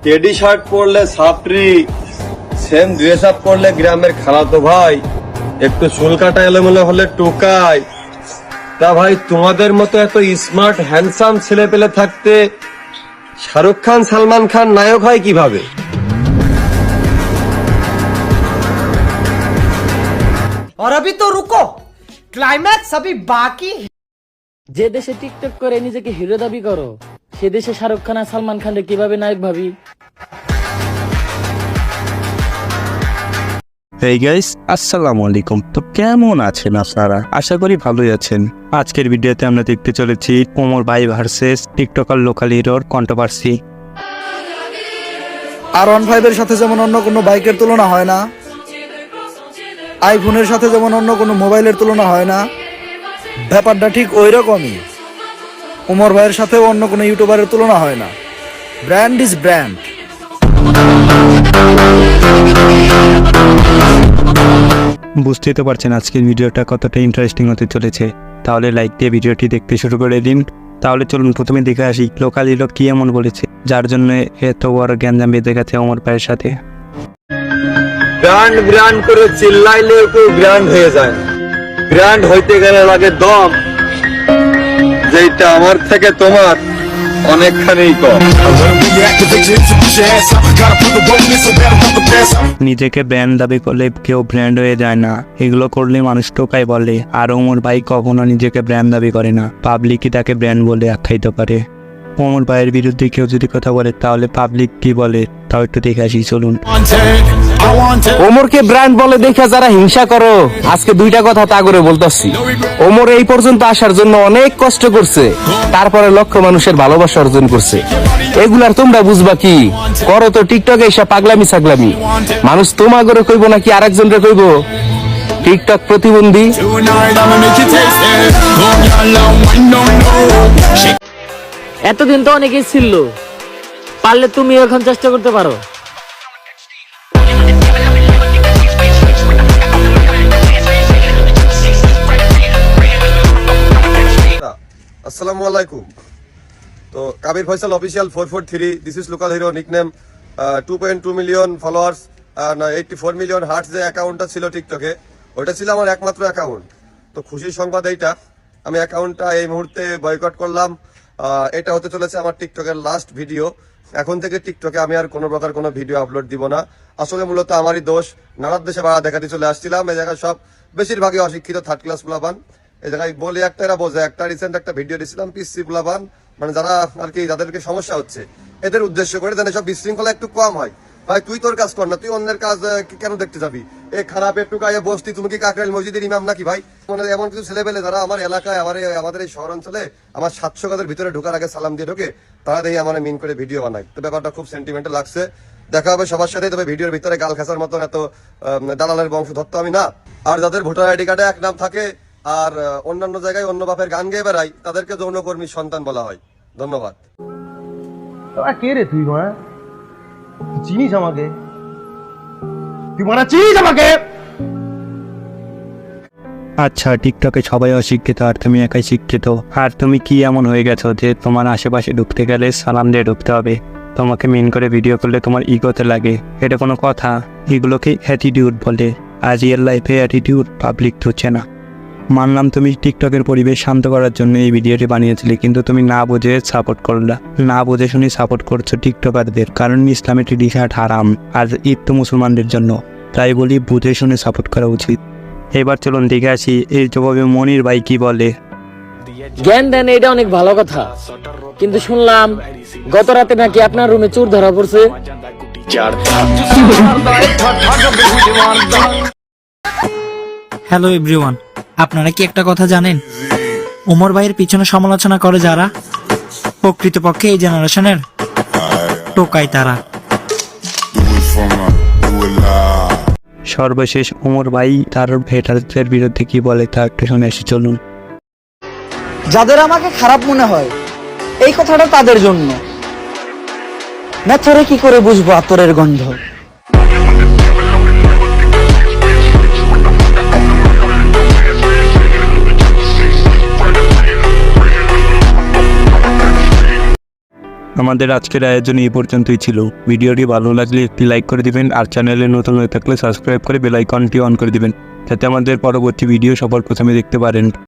Teddy shirt পরলে সাপরি, same dress up পরলে গ্রামের খালাতো ভাই, একটু চুল কাটা এলোমেলো হলে টোকাই। তা ভাই তোমাদের মতো এত স্মার্ট হ্যান্ডসাম ছেলে পেলে থাকতে শাহরুখ খান সালমান খান নায়ক হয় কিভাবে? और अभी तो रुको, क्लाइमैक्स अभी बाकी है। যে দেশে টিকটক করে নিজেকে হিরো দাবি করো, সে দেশে শাহরুখ খান আর সালমান খানকে কিভাবে নায়ক ভাবি? হেই গাইস, আসসালামু আলাইকুম। তো কেমন আছেন আপনারা? আশা করি ভালোই আছেন। আজকের ভিডিওতে আমরা দেখতে চলেছি ওমর ভাই ভার্সেস টিকটকার লোকাল হিরোর কন্ট্রোভার্সি। R15 এর সাথে যেমন অন্য কোনো বাইকের তুলনা হয় না, আইফোনের সাথে যেমন অন্য কোনো মোবাইলের তুলনা হয় না, ব্যাপারটা ঠিক ওই রকমই ওমর ভাইয়ের সাথেও অন্য কোনো ইউটিউবারের তুলনা হয় না। Brand is brand. বুঝতেই তো পারছেন আজকের ভিডিওটা কতটা ইন্টারেস্টিং হতে চলেছে। তাহলে লাইক দিয়ে ভিডিওটি দেখতে শুরু করে দিন। তাহলে চলুন প্রথমে দেখে আসি লোকাল হিরো কি এমন বলেছে যার জন্য এত বড় গ্যাঞ্জাম বেঁধে গেছে ওমর ভাইয়ের সাথে। ব্র্যান্ড ব্র্যান্ড করে চিল্লাইলে কেউ ব্র্যান্ড হয়ে যায়। ব্র্যান্ড হইতে গেলে লাগে দম, যেটা আমার থেকে তোমার অনেকখানি কম। নিজেকে ব্র্যান্ড দাবি করলে কেউ ব্র্যান্ড হয়ে যায় না, এগুলো করলে মানুষ টোকাই বলে। আর ওমর ভাই কখনো নিজেকে ব্র্যান্ড দাবি করে না, পাবলিকই তাকে ব্র্যান্ড বলে আখ্যায়িত করে। ওমর ভাইয়ের বিরুদ্ধে কেউ যদি কথা বলে তাহলে পাবলিক কি বলে তাও একটু দেখে আসি, চলুন। ওমরকে ব্র্যান্ড বলে দেখে যারা হিংসা করো, আজকে দুইটা কথা তা করে বলতেছি। ওমর এই পর্যন্ত আসার জন্য অনেক কষ্ট করছে, তারপরে লক্ষ মানুষের ভালোবাসা অর্জন করছে। এগুলার তোমরা বুঝবা কি? করো তো টিকটকে এসে পাগলামি ছাগলামি। মানুষ তোমাগরে কইব নাকি আরেকজনরে কইব টিকটক প্রতিবন্ধী? এতদিন তো অনেকেই ছিল, পারলে তুমি এখন চেষ্টা করতে পারো। আসসালামু আলাইকুম। তো Kabir Faisal official 443, this is local hero, nickname 2.2 million followers, 84 million hearts যে অ্যাকাউন্টটা ছিল টিকটকে, ওইটা ছিল আমার একমাত্র অ্যাকাউন্ট। তো খুশির সংবাদ এইটা, আমি অ্যাকাউন্টটা এই মুহূর্তে বয়কট করলাম। এটা হতে চলেছে আমার টিকটকের লাস্ট ভিডিও। এখন থেকে টিকটকে আমি আর কোনো প্রকার কোনো ভিডিও আপলোড দিব না। আসলে মূলত আমারই দোষ, নানার দেশে বাড়া দেখাতে চলে আসছিলাম। এই জায়গায় সব বেশিরভাগই অশিক্ষিত থার্ড ক্লাস পোলাপান। এই জায়গায় বলে একটা এরা বোঝে। একটা রিসেন্ট একটা ভিডিও দিয়েছিলাম পিসি পোলাপান, মানে যারা আর কি যাদেরকে সমস্যা হচ্ছে এদের উদ্দেশ্য করে, যেন সব বিশৃঙ্খলা একটু কম হয়। ভাই তুই তোর কাজ কর না, তুই অন্যের কাজ কেন দেখতে যাবি? এ খারাপ একটু গায়ে বসতি, তুমি কি কাকরাইল মসজিদের ইমাম নাকি ভাই? মানে এমন কিছু ছেলে পেলে যারা আমার এলাকায় আমাদের এই শহর অঞ্চলে আমার 700 গাদের ভিতরে ঢোকার আগে সালাম দিয়ে ঢোকে, তারা দেখি আমার মিন করে ভিডিও বানায়। তো ব্যাপারটা খুব সেন্টিমেন্টাল লাগছে। দেখা হবে সবার সাথে, তবে ভিডিওর ভিতরে গাল খেসার মতন এত দালালের বংশধর তো আমি না। আর যাদের ভোটার আইডি কার্ডে এক নাম থাকে আর অন্যান্য জায়গায় অন্য বাপের গান গেয়ে বেড়ায়, তাদেরকে যৌনকর্মীর সন্তান বলা হয়। ধন্যবাদ। কে রে তুই? মা চিনিস আমাকে? তুই মারা চিনিস আমাকে? আচ্ছা, টিকটকে সবাই অশিক্ষিত আর তুমি একাই শিক্ষিত। আর তুমি কি এমন হয়ে গেছো যে তোমার আশেপাশে ঢুকতে গেলে সালাম দিয়ে ঢুকতে হবে? তোমাকে মেন করে ভিডিও করলে তোমার ইগোতে লাগে, এটা কোনো কথা? এগুলোকে অ্যাটিটিউড বলে। আর রিয়েল লাইফে অ্যাটিটিউড পাবলিক হচ্ছে না। মানলাম তুমি টিকটকের পরিবেশ শান্ত করার জন্য এই ভিডিওটি বানিয়েছিলে, কিন্তু তুমি না বুঝে সাপোর্ট করলা, না বুঝে শুনে সাপোর্ট করছো টিকটকারদের। কারণ ইসলামের টি-শার্ট হারাম আর ঈদ তো মুসলমানদের জন্য, তাই বলি বুঝে শুনে সাপোর্ট করা উচিত। এবার চলুন দেখে আসি এই জবাবে মনির ভাই কি বলে। জ্ঞান দেন, এটা অনেক ভালো কথা, কিন্তু শুনলাম গত রাতে নাকি আপনার রুমে চোর ধরা পড়ছে। হ্যালো এভরিওয়ান, আপনারা কি একটা কথা জানেন? ওমর ভাইয়ের পিছনে সমালোচনা করে যারা, প্রকৃতপক্ষে এই জেনারেশনের টোকাই তারা। সর্বশেষ ওমর ভাই তার হেটারদের বিরুদ্ধে কি বলে তা একটু শুনে আসি, চলুন। যাদের আমাকে খারাপ মনে হয় এই কথাটা তাদের জন্য। মেথরে কি করে বুঝবো আতরের গন্ধ? আমাদের আজকের আয়োজন এই পর্যন্তই ছিল। ভিডিওটি ভালো লাগলে একটি লাইক করে দিবেন, আর চ্যানেলে নতুন হয়ে থাকলে সাবস্ক্রাইব করে বেল আইকনটি অন করে দিবেন, যাতে আমাদের পরবর্তী ভিডিও সবার প্রথমে দেখতে পারেন।